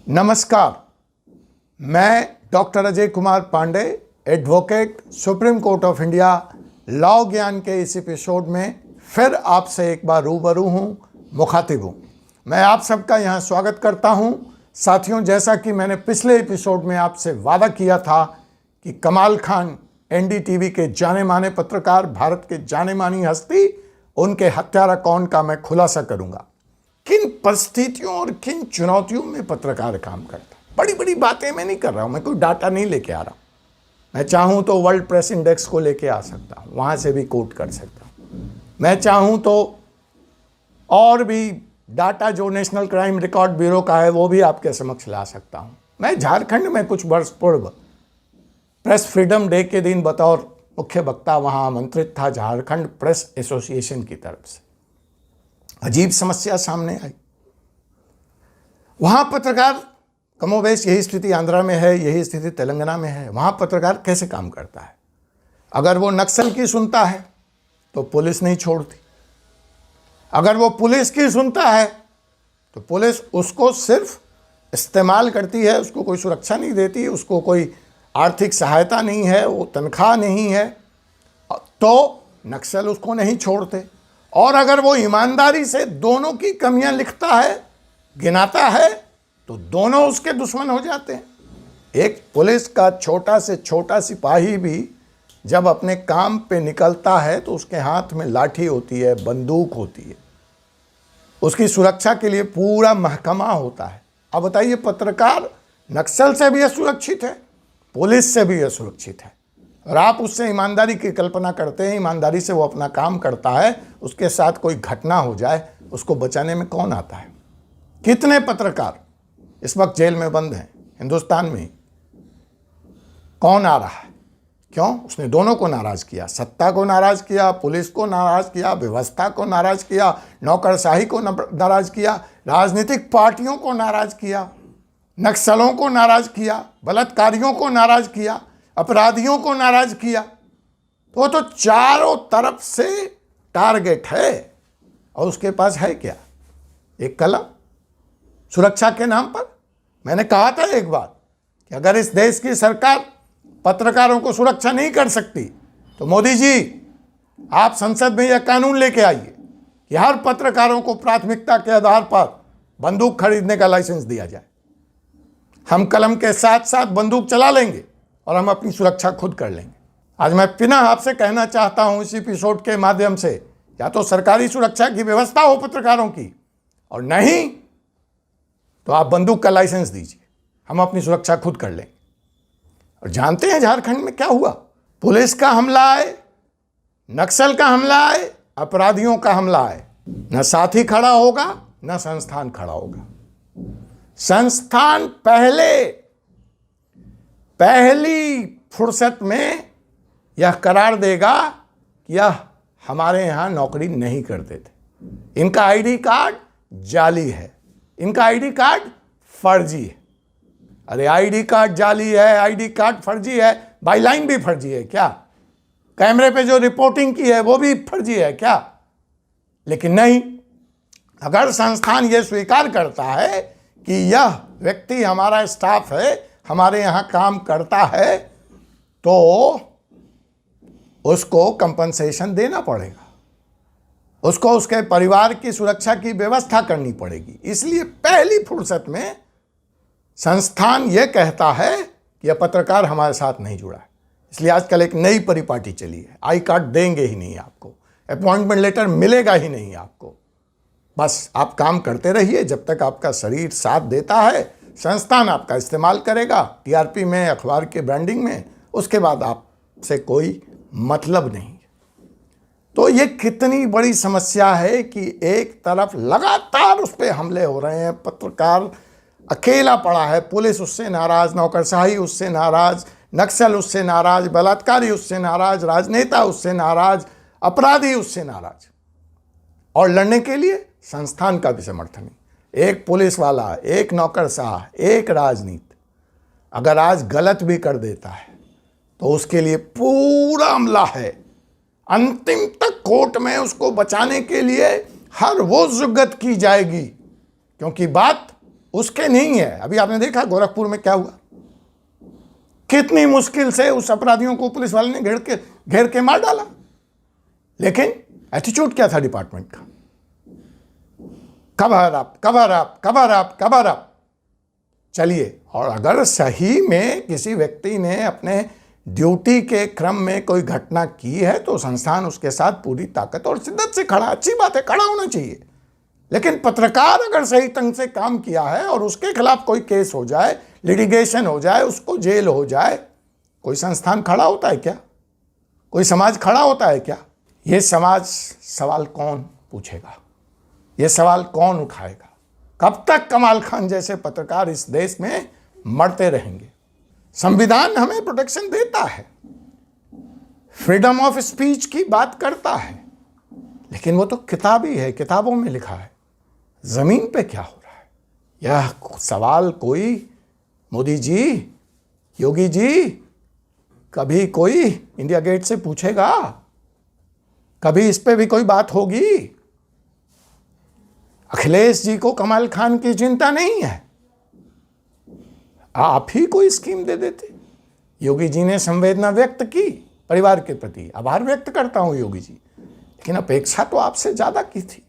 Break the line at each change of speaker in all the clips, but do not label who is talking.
नमस्कार, मैं doctor Ajay Kumar Pandey, advocate, supreme court of India, law Gyan के इस एपिसोड में फिर आपसे एक बार रूबरू हूँ, मुखातिब हूँ। मैं आप सबका यहाँ स्वागत करता हूँ। साथियों, जैसा कि मैंने पिछले एपिसोड में आपसे वादा किया था कि कमाल खान एनडीटीवी के जाने माने पत्रकार, भारत के जाने मानी हस्ती, उनके हत्यारा कौन का मैं खुलासा करूँगा। किन परिस्थितियों और किन चुनौतियों में पत्रकार काम करता है। बड़ी बड़ी बातें मैं नहीं कर रहा हूं, मैं कोई डाटा नहीं लेके आ रहा हूं। मैं चाहूं तो वर्ल्ड प्रेस इंडेक्स को लेके आ सकता हूं, वहां से भी कोट कर सकता हूं। मैं चाहूं तो और भी डाटा जो नेशनल क्राइम रिकॉर्ड ब्यूरो का है वो भी आपके समक्ष ला सकता हूं। मैं झारखंड में कुछ वर्ष पूर्व प्रेस फ्रीडम डे के दिन बतौर मुख्य वक्ता वहां आमंत्रित था, झारखंड प्रेस एसोसिएशन की तरफ से। अजीब समस्या सामने आई। वहां पत्रकार, कमोबेश यही स्थिति आंध्रा में है, यही स्थिति तेलंगाना में है। वहां पत्रकार कैसे काम करता है? अगर वो नक्सल की सुनता है तो पुलिस नहीं छोड़ती। अगर वो पुलिस की सुनता है तो पुलिस उसको सिर्फ इस्तेमाल करती है, उसको कोई सुरक्षा नहीं देती, उसको कोई आर्थिक सहायता नहीं है, वो तनख्वाह नहीं है, तो नक्सल उसको नहीं छोड़ते। और अगर वो ईमानदारी से दोनों की कमियां लिखता है, गिनाता है, तो दोनों उसके दुश्मन हो जाते हैं। एक पुलिस का छोटा से छोटा सिपाही भी जब अपने काम पे निकलता है तो उसके हाथ में लाठी होती है, बंदूक होती है, उसकी सुरक्षा के लिए पूरा महकमा होता है। अब बताइए, पत्रकार नक्सल से भी असुरक्षित है, पुलिस से भी असुरक्षित है, और आप उससे ईमानदारी की कल्पना करते हैं, ईमानदारी से वो अपना काम करता है, उसके साथ कोई घटना हो जाए, उसको बचाने में कौन आता है? कितने पत्रकार इस वक्त जेल में बंद हैं हिंदुस्तान में? कौन आ रहा है? क्यों? उसने दोनों को नाराज किया, सत्ता को नाराज किया, पुलिस को नाराज किया, व्यवस्था को नाराज किया, नौकरशाही को नाराज किया, राजनीतिक पार्टियों को नाराज किया, नक्सलों को नाराज किया, बलात्कारियों को नाराज किया, अपराधियों को नाराज किया। तो वो तो चारों तरफ से टारगेट है, और उसके पास है क्या? एक कलम। सुरक्षा के नाम पर मैंने कहा था एक बार कि अगर इस देश की सरकार पत्रकारों को सुरक्षा नहीं कर सकती तो मोदी जी, आप संसद में यह कानून लेके आइए कि हर पत्रकारों को प्राथमिकता के आधार पर बंदूक खरीदने का लाइसेंस दिया जाए। हम कलम के साथ साथ बंदूक चला लेंगे और हम अपनी सुरक्षा खुद कर लेंगे। आज मैं पुनः आपसे कहना चाहता हूं इस एपिसोड के माध्यम से, या तो सरकारी सुरक्षा की व्यवस्था हो पत्रकारों की, और नहीं तो आप बंदूक का लाइसेंस दीजिए, हम अपनी सुरक्षा खुद कर लेंगे। और जानते हैं झारखंड में क्या हुआ? पुलिस का हमला आए, नक्सल का हमला आए, अपराधियों का हमला आए, न साथी खड़ा होगा न संस्थान खड़ा होगा। संस्थान पहली फुर्सत में यह करार देगा कि यह हमारे यहां नौकरी नहीं करते थे, इनका आईडी कार्ड जाली है, इनका आईडी कार्ड फर्जी है। अरे आईडी कार्ड जाली है, आईडी कार्ड फर्जी है, बाईलाइन भी फर्जी है क्या? कैमरे पे जो रिपोर्टिंग की है वो भी फर्जी है क्या? लेकिन नहीं, अगर संस्थान ये स्वीकार करता है कि यह व्यक्ति हमारा स्टाफ है, हमारे यहाँ काम करता है, तो उसको कंपनसेशन देना पड़ेगा, उसको उसके परिवार की सुरक्षा की व्यवस्था करनी पड़ेगी। इसलिए पहली फुर्सत में संस्थान यह कहता है कि यह पत्रकार हमारे साथ नहीं जुड़ा है। इसलिए आजकल एक नई परिपाटी चली है, आई कार्ड देंगे ही नहीं आपको, अपॉइंटमेंट लेटर मिलेगा ही नहीं आपको। बस आप काम करते रहिए, जब तक आपका शरीर साथ देता है संस्थान आपका इस्तेमाल करेगा टीआरपी में, अखबार के ब्रांडिंग में, उसके बाद आपसे कोई मतलब नहीं। तो ये कितनी बड़ी समस्या है कि एक तरफ लगातार उस पर हमले हो रहे हैं, पत्रकार अकेला पड़ा है, पुलिस उससे नाराज, नौकरशाही उससे नाराज, नक्सल उससे नाराज, बलात्कारी उससे नाराज, राजनेता उससे नाराज, अपराधी उससे नाराज, और लड़ने के लिए संस्थान का भी समर्थन नहीं। एक पुलिस वाला, एक नौकरशाह, एक राजनीति अगर आज गलत भी कर देता है तो उसके लिए पूरा अमला है, अंतिम तक कोर्ट में उसको बचाने के लिए हर वो जुगत की जाएगी, क्योंकि बात उसके नहीं है। अभी आपने देखा गोरखपुर में क्या हुआ, कितनी मुश्किल से उस अपराधियों को पुलिस वाले ने घेर के मार डाला, लेकिन एटीट्यूड क्या था डिपार्टमेंट का, cover up cover up cover up cover up. चलिए, और अगर सही में किसी व्यक्ति ने अपने ड्यूटी के क्रम में कोई घटना की है तो संस्थान उसके साथ पूरी ताकत और शिद्दत से खड़ा, अच्छी बात है, खड़ा होना चाहिए। लेकिन पत्रकार अगर सही ढंग से काम किया है और उसके खिलाफ कोई केस हो जाए, लिटिगेशन हो जाए, उसको जेल हो जाए, कोई संस्थान खड़ा होता है क्या? कोई समाज खड़ा होता है क्या? ये समाज सवाल कौन पूछेगा? ये सवाल कौन उठाएगा? कब तक कमाल खान जैसे पत्रकार इस देश में मरते रहेंगे? संविधान हमें प्रोटेक्शन देता है, फ्रीडम ऑफ स्पीच की बात करता है, लेकिन वो तो किताबी है, किताबों में लिखा है। जमीन पे क्या हो रहा है, यह सवाल कोई मोदी जी, योगी जी, कभी कोई इंडिया गेट से पूछेगा? कभी इस पे भी कोई बात होगी? अखिलेश जी को कमाल खान की चिंता नहीं है, आप ही कोई स्कीम दे देते। योगी जी ने संवेदना व्यक्त की परिवार के प्रति, आभार व्यक्त करता हूं योगी जी, लेकिन अपेक्षा तो आपसे ज्यादा की थी।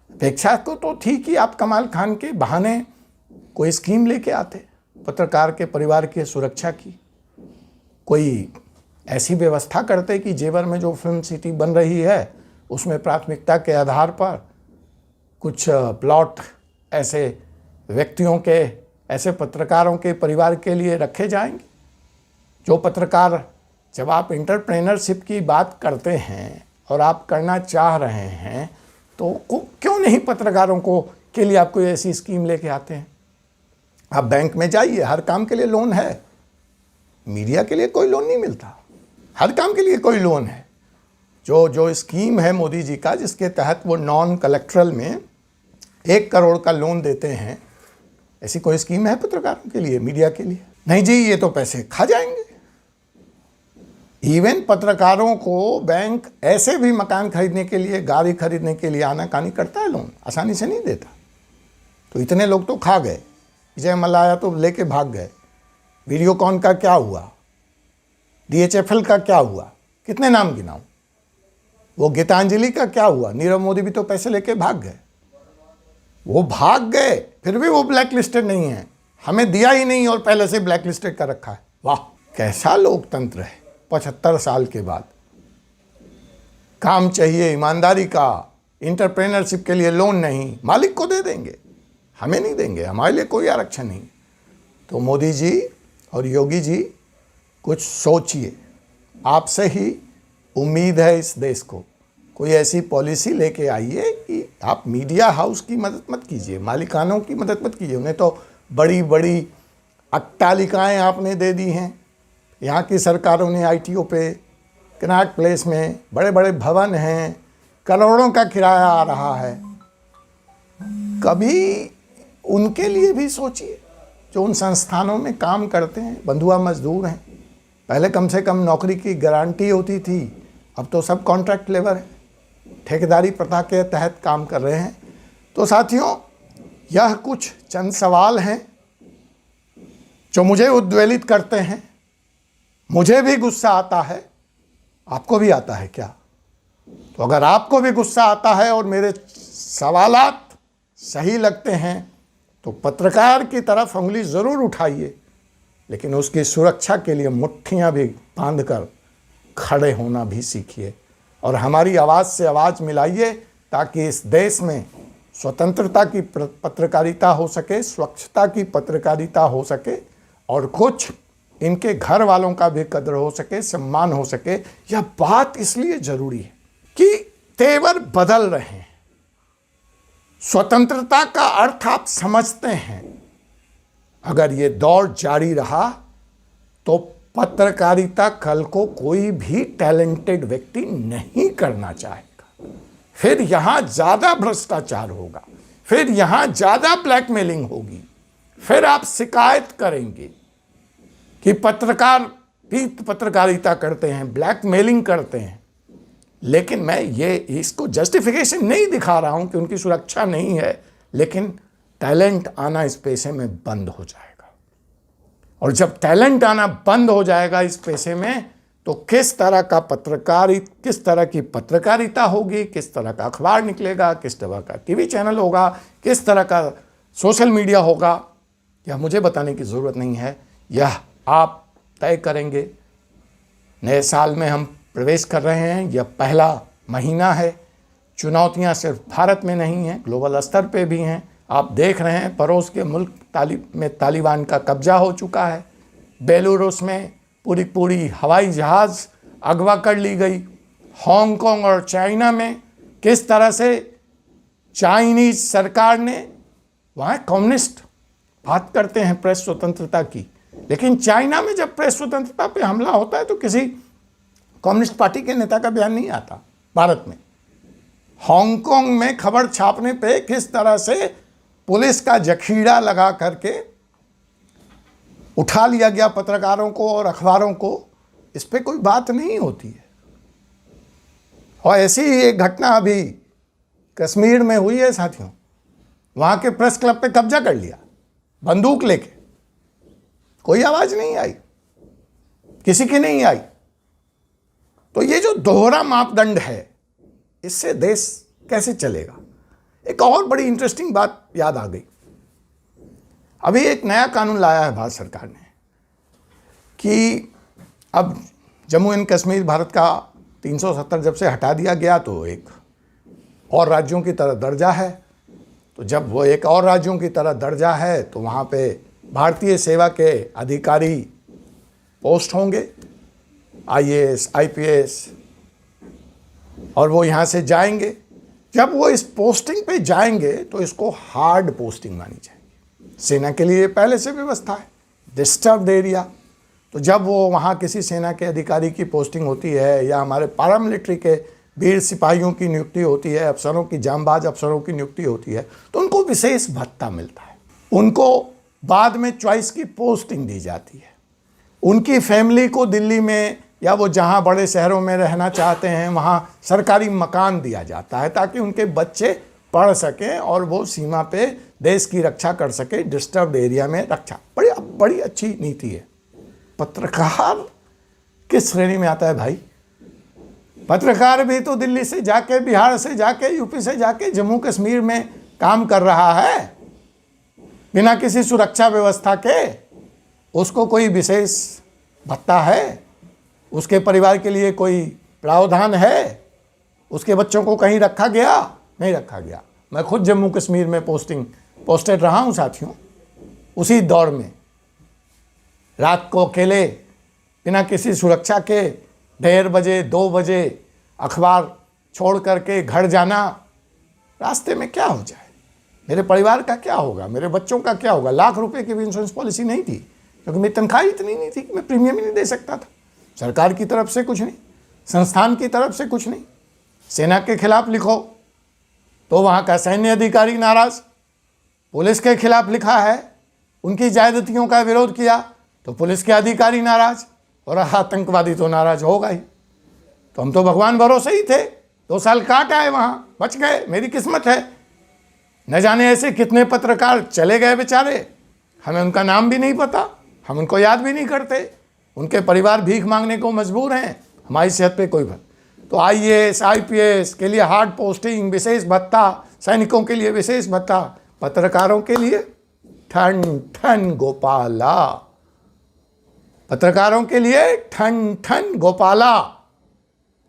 अपेक्षा तो थी कि आप कमाल खान के बहाने कोई स्कीम लेके आते, पत्रकार के परिवार की सुरक्षा की, कोई ऐसी व्यवस्था करते कि जेवर में जो फिल्म सिटी बन रही है उसमें प्राथमिकता के आधार पर कुछ प्लॉट ऐसे व्यक्तियों के, ऐसे पत्रकारों के परिवार के लिए रखे जाएंगे। जो पत्रकार, जब आप एंटरप्रेन्योरशिप की बात करते हैं और आप करना चाह रहे हैं तो क्यों नहीं पत्रकारों को के लिए आप कोई ऐसी स्कीम लेके आते हैं? आप बैंक में जाइए, हर काम के लिए लोन है। मीडिया के लिए कोई लोन नहीं मिलता, हर काम के लिए कोई लोन है। जो स्कीम है मोदी जी का, जिसके तहत वो नॉन कलेक्ट्रल में 1 करोड़ का लोन देते हैं, ऐसी कोई स्कीम है पत्रकारों के लिए, मीडिया के लिए? नहीं जी, ये तो पैसे खा जाएंगे। इवन पत्रकारों को बैंक ऐसे भी मकान खरीदने के लिए, गाड़ी खरीदने के लिए आनाकानी करता है, लोन आसानी से नहीं देता। तो इतने लोग तो खा गए, विजय मल्ल्या तो लेके भाग गए। वीडियोकॉन का क्या हुआ, DHFL का क्या हुआ, कितने नाम गिनाऊं? वो गीतांजलि का क्या हुआ? नीरव मोदी भी तो पैसे लेके भाग गए। वो भाग गए, फिर भी वो ब्लैक लिस्टेड नहीं है, हमें दिया ही नहीं और पहले से ब्लैक लिस्टेड कर रखा है। वाह, कैसा लोकतंत्र है 75 साल के बाद। काम चाहिए ईमानदारी का, एंटरप्रेन्योरशिप के लिए लोन नहीं, मालिक को दे देंगे, हमें नहीं देंगे, हमारे लिए कोई आरक्षण नहीं। तो मोदी जी और योगी जी कुछ सोचिए। आपसे ही उम्मीद है इस देश को, कोई ऐसी पॉलिसी लेके आइए कि आप मीडिया हाउस की मदद मत कीजिए, मालिकानों की मदद मत कीजिए। उन्हें तो बड़ी बड़ी अट्टालिकाएं आपने दे दी हैं। यहाँ की सरकारों ने ITO पे, कनॉट प्लेस में बड़े बड़े भवन हैं, करोड़ों का किराया आ रहा है। कभी उनके लिए भी सोचिए जो उन संस्थानों में काम करते हैं, बंधुआ मजदूर हैं। पहले कम से कम नौकरी की गारंटी होती थी, अब तो सब कॉन्ट्रैक्ट लेबर है, ठेकेदारी प्रथा के तहत काम कर रहे हैं। तो साथियों, यह कुछ चंद सवाल हैं जो मुझे उद्वेलित करते हैं। मुझे भी गुस्सा आता है, आपको भी आता है क्या? तो अगर आपको भी गुस्सा आता है और मेरे सवालात सही लगते हैं तो पत्रकार की तरफ उंगली ज़रूर उठाइए, लेकिन उसकी सुरक्षा के लिए मुट्ठियां भी बांधकर खड़े होना भी सीखिए और हमारी आवाज़ से आवाज़ मिलाइए, ताकि इस देश में स्वतंत्रता की पत्रकारिता हो सके, स्वच्छता की पत्रकारिता हो सके और कुछ इनके घर वालों का भी कदर हो सके, सम्मान हो सके। यह बात इसलिए ज़रूरी है कि तेवर बदल रहे हैं। स्वतंत्रता का अर्थ आप समझते हैं। अगर ये दौर जारी रहा तो पत्रकारिता कल को कोई भी टैलेंटेड व्यक्ति नहीं करना चाहेगा। फिर यहां ज्यादा भ्रष्टाचार होगा, फिर यहां ज्यादा ब्लैकमेलिंग होगी, फिर आप शिकायत करेंगे कि पत्रकार भी पत्रकारिता करते हैं, ब्लैकमेलिंग करते हैं। लेकिन मैं ये इसको जस्टिफिकेशन नहीं दिखा रहा हूं कि उनकी सुरक्षा नहीं है, लेकिन टैलेंट आना इस पेशे में बंद हो जाएगा। और जब टैलेंट आना बंद हो जाएगा इस पेशे में, तो किस तरह की पत्रकारिता होगी, किस तरह का अखबार निकलेगा, किस तरह का टीवी चैनल होगा, किस तरह का सोशल मीडिया होगा, यह मुझे बताने की ज़रूरत नहीं है, यह आप तय करेंगे। नए साल में हम प्रवेश कर रहे हैं, यह पहला महीना है। चुनौतियां सिर्फ भारत में नहीं हैं, ग्लोबल स्तर पे भी हैं। आप देख रहे हैं पड़ोस के मुल्क में तालिबान का कब्जा हो चुका है। बेलारूस में पूरी हवाई जहाज़ अगवा कर ली गई। हांगकांग और चाइना में किस तरह से चाइनीज सरकार ने, वहाँ कम्युनिस्ट बात करते हैं प्रेस स्वतंत्रता की, लेकिन चाइना में जब प्रेस स्वतंत्रता पे हमला होता है तो किसी कम्युनिस्ट पार्टी के नेता का बयान नहीं आता। भारत में हांगकांग में खबर छापने पे किस तरह से पुलिस का जखीरा लगा करके उठा लिया गया पत्रकारों को और अखबारों को, इस पे कोई बात नहीं होती है। और ऐसी ही एक घटना अभी कश्मीर में हुई है साथियों। वहाँ के प्रेस क्लब पे कब्जा कर लिया बंदूक लेके, कोई आवाज़ नहीं आई, किसी की नहीं आई। तो ये जो दोहरा मापदंड है, इससे देश कैसे चलेगा। एक और बड़ी इंटरेस्टिंग बात याद आ गई। अभी एक नया कानून लाया है भारत सरकार ने कि अब जम्मू एंड कश्मीर भारत का 370 जब से हटा दिया गया तो एक और राज्यों की तरह दर्जा है। तो जब वो एक और राज्यों की तरह दर्जा है तो वहाँ पे भारतीय सेवा के अधिकारी पोस्ट होंगे, IAS, IPS, और वो यहाँ से जाएंगे। जब वो इस पोस्टिंग पे जाएंगे तो इसको हार्ड पोस्टिंग मानी जाएगी। सेना के लिए पहले से व्यवस्था है, डिस्टर्ब्ड एरिया। तो जब वो वहाँ किसी सेना के अधिकारी की पोस्टिंग होती है या हमारे पैरामिलिट्री के वीर सिपाहियों की नियुक्ति होती है, अफसरों की, जांबाज अफसरों की नियुक्ति होती है, तो उनको विशेष भत्ता मिलता है। उनको बाद में चॉइस की पोस्टिंग दी जाती है। उनकी फैमिली को दिल्ली में या वो जहाँ बड़े शहरों में रहना चाहते हैं वहाँ सरकारी मकान दिया जाता है ताकि उनके बच्चे पढ़ सकें और वो सीमा पे देश की रक्षा कर सके, डिस्टर्ब्ड एरिया में रक्षा। बड़ी अच्छी नीति है। पत्रकार किस श्रेणी में आता है भाई? पत्रकार भी तो दिल्ली से जाके, बिहार से जाके, यूपी से जाके जम्मू कश्मीर में काम कर रहा है बिना किसी सुरक्षा व्यवस्था के। उसको कोई विशेष भत्ता है? उसके परिवार के लिए कोई प्रावधान है? उसके बच्चों को कहीं रखा गया? नहीं रखा गया। मैं खुद जम्मू कश्मीर में पोस्टेड रहा हूँ साथियों। उसी दौर में रात को अकेले बिना किसी सुरक्षा के 1:30 बजे 2 बजे अखबार छोड़ करके घर जाना, रास्ते में क्या हो जाए, मेरे परिवार का क्या होगा, मेरे बच्चों का क्या होगा। लाख रुपए की भी इंश्योरेंस पॉलिसी नहीं थी क्योंकि मेरी तनख्वाह इतनी नहीं थी कि मैं प्रीमियम ही नहीं दे सकता था। सरकार की तरफ से कुछ नहीं, संस्थान की तरफ से कुछ नहीं। सेना के खिलाफ लिखो तो वहाँ का सैन्य अधिकारी नाराज, पुलिस के खिलाफ लिखा है, उनकी ज्यादतियों का विरोध किया तो पुलिस के अधिकारी नाराज, और आतंकवादी तो नाराज होगा ही। तो हम तो भगवान भरोसे ही थे, 2 साल काट आए, वहाँ बच गए, मेरी किस्मत है। न जाने ऐसे कितने पत्रकार चले गए बेचारे, हमें उनका नाम भी नहीं पता, हम उनको याद भी नहीं करते। उनके परिवार भीख मांगने को मजबूर हैं, हमारी सेहत पे कोई बात। तो IAS, IPS के लिए हार्ड पोस्टिंग, विशेष भत्ता, सैनिकों के लिए विशेष भत्ता, पत्रकारों के लिए ठन ठन गोपाला, पत्रकारों के लिए ठन ठन गोपाला।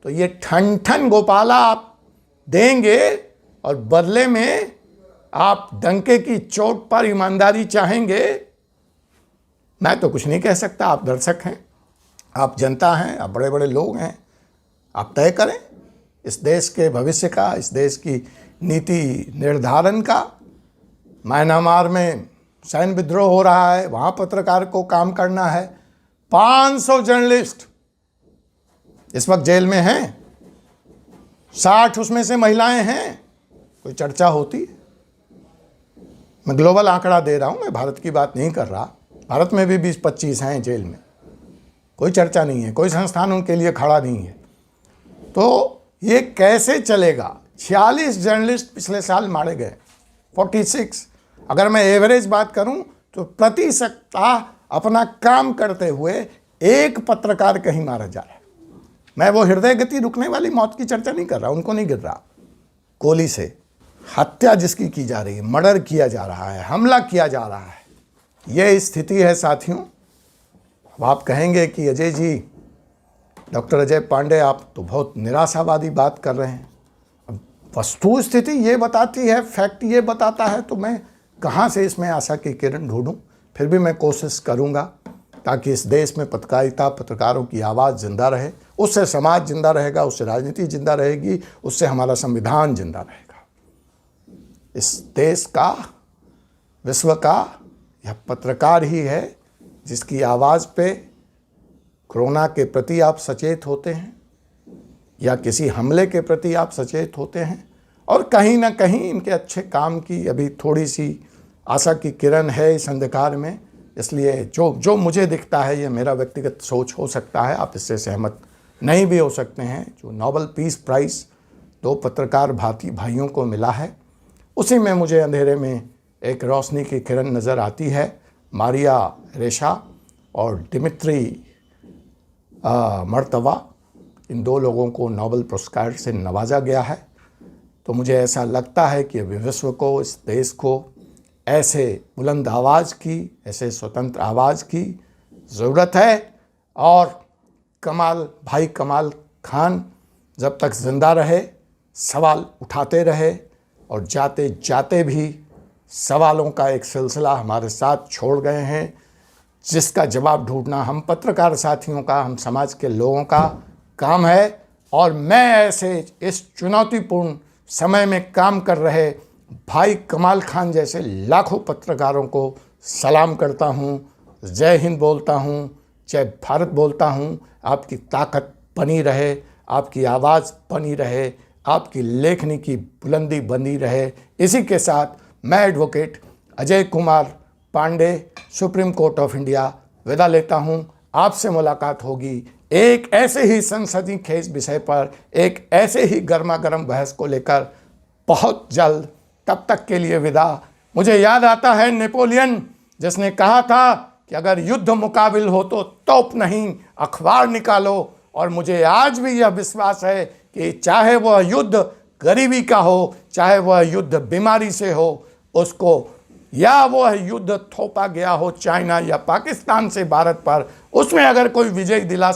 तो ये ठन ठन गोपाला आप देंगे और बदले में आप डंके की चोट पर ईमानदारी चाहेंगे। मैं तो कुछ नहीं कह सकता, आप दर्शक हैं, आप जनता हैं, आप बड़े बड़े लोग हैं, आप तय करें इस देश के भविष्य का, इस देश की नीति निर्धारण का। म्यांमार में सैन्य विद्रोह हो रहा है, वहाँ पत्रकार को काम करना है। 500 जर्नलिस्ट इस वक्त जेल में हैं, 60 उसमें से महिलाएं हैं। कोई चर्चा होती है? मैं ग्लोबल आंकड़ा दे रहा हूँ, मैं भारत की बात नहीं कर रहा। भारत में भी 20-25 हैं जेल में, कोई चर्चा नहीं है, कोई संस्थान उनके लिए खड़ा नहीं है। तो ये कैसे चलेगा? 46 जर्नलिस्ट पिछले साल मारे गए, 46। अगर मैं एवरेज बात करूं तो प्रति सप्ताह अपना काम करते हुए एक पत्रकार कहीं मारा जा रहा है। मैं वो हृदय गति रुकने वाली मौत की चर्चा नहीं कर रहा, उनको नहीं गिर रहा। गोली से हत्या जिसकी की जा रही है, मर्डर किया जा रहा है, हमला किया जा रहा है, ये स्थिति है साथियों। अब आप कहेंगे कि अजय जी, डॉक्टर अजय पांडे, आप तो बहुत निराशावादी बात कर रहे हैं। अब वस्तु स्थिति ये बताती है, फैक्ट ये बताता है, तो मैं कहाँ से इसमें आशा की किरण ढूंढूं? फिर भी मैं कोशिश करूंगा ताकि इस देश में पत्रकारिता, पत्रकारों की आवाज़ जिंदा रहे। उससे समाज जिंदा रहेगा, उससे राजनीति जिंदा रहेगी, उससे हमारा संविधान जिंदा रहेगा। इस देश का, विश्व का यह पत्रकार ही है जिसकी आवाज़ पे कोरोना के प्रति आप सचेत होते हैं या किसी हमले के प्रति आप सचेत होते हैं, और कहीं ना कहीं इनके अच्छे काम की अभी थोड़ी सी आशा की किरण है इस अंधकार में। इसलिए जो मुझे दिखता है, ये मेरा व्यक्तिगत सोच हो सकता है, आप इससे सहमत नहीं भी हो सकते हैं। जो नोबेल पीस प्राइज़ 2 पत्रकार भारतीय भाइयों को मिला है, उसी में मुझे अंधेरे में एक रोशनी की किरण नज़र आती है। मारिया रेशा और दिमित्री मर्तवा, इन 2 लोगों को नोबेल पुरस्कार से नवाजा गया है। तो मुझे ऐसा लगता है कि अभी विश्व को, इस देश को ऐसे बुलंद आवाज़ की, ऐसे स्वतंत्र आवाज़ की ज़रूरत है। और भाई कमाल खान जब तक ज़िंदा रहे, सवाल उठाते रहे, और जाते जाते भी सवालों का एक सिलसिला हमारे साथ छोड़ गए हैं, जिसका जवाब ढूंढना हम पत्रकार साथियों का, हम समाज के लोगों का काम है। और मैं ऐसे इस चुनौतीपूर्ण समय में काम कर रहे भाई कमाल खान जैसे लाखों पत्रकारों को सलाम करता हूँ, जय हिंद बोलता हूँ, जय भारत बोलता हूँ। आपकी ताकत बनी रहे, आपकी आवाज़ बनी रहे, आपकी लेखनी की बुलंदी बनी रहे। इसी के साथ मैं advocate Ajay Kumar Pandey, supreme court of India, विदा लेता हूँ। आपसे मुलाकात होगी एक ऐसे ही संसदीय खेज विषय पर, एक ऐसे ही गर्मा गर्म बहस को लेकर बहुत जल्द। तब तक के लिए विदा। मुझे याद आता है नेपोलियन, जिसने कहा था कि अगर युद्ध मुकाबिल हो तो तोप नहीं, अखबार निकालो। और मुझे आज भी यह विश्वास है कि चाहे वह युद्ध गरीबी का हो, चाहे वह युद्ध बीमारी से हो, उसको, या वह युद्ध थोपा गया हो चाइना या पाकिस्तान से भारत पर, उसमें अगर कोई विजय दिला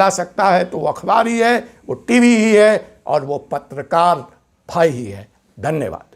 सकता है तो वो अखबार ही है, वो टीवी ही है, और वो पत्रकार भाई ही है। धन्यवाद।